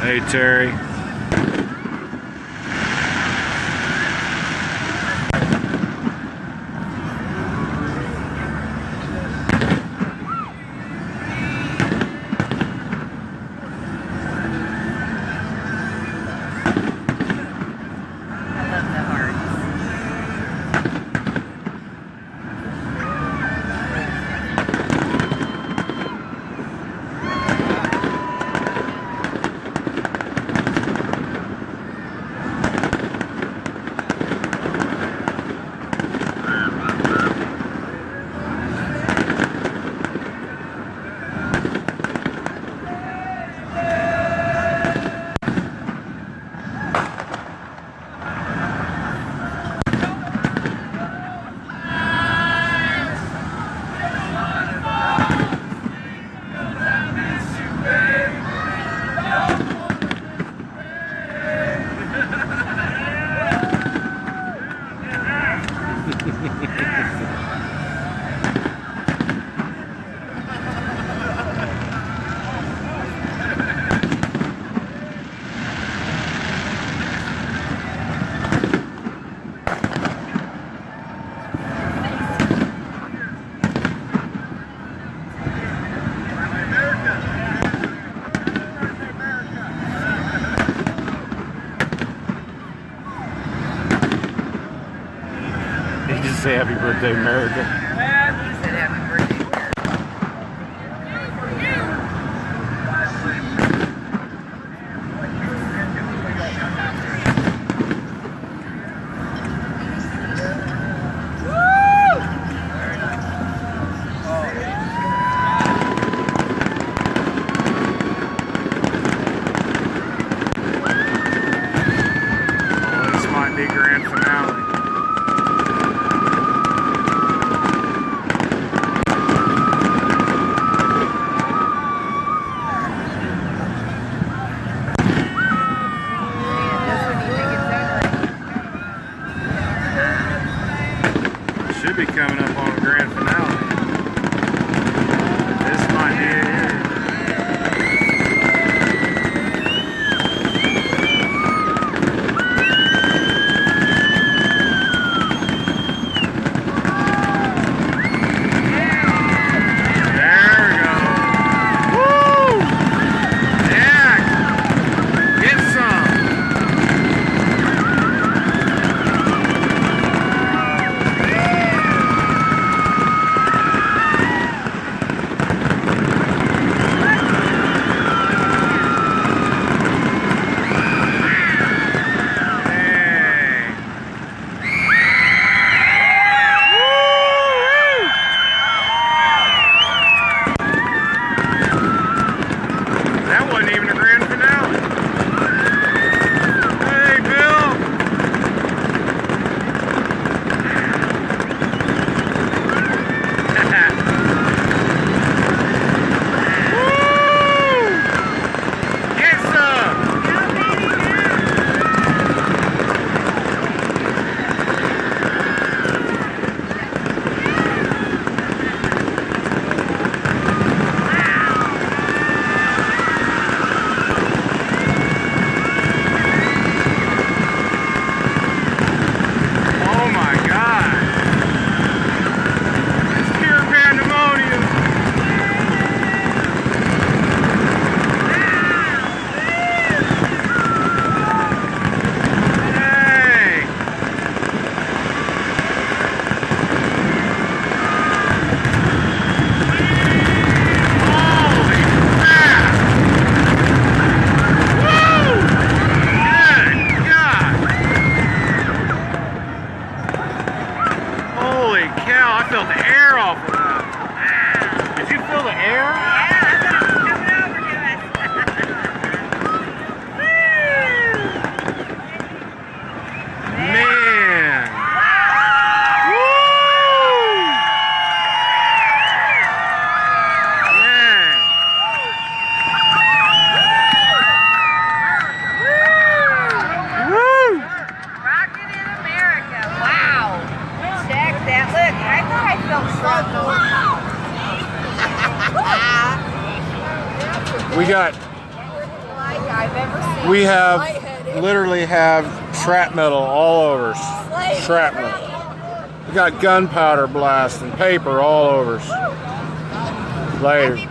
Hey, Terry. Did you say happy birthday, America? He said happy birthday. Oh, this might be grand finale. Should be coming up on a grand finale. This might be it. There we go. Woo! Yeah! Get some! I felt the air off of that. Did you feel the air? Yeah, I thought it was coming over to us. Man. Woo! Man. Woo! Rocket in America. Wow. Check that. Look, I thought I felt so We got, like I've ever seen. we have, literally have shrapnel all over us. Shrapnel. We got gunpowder blast and paper all over us. Later.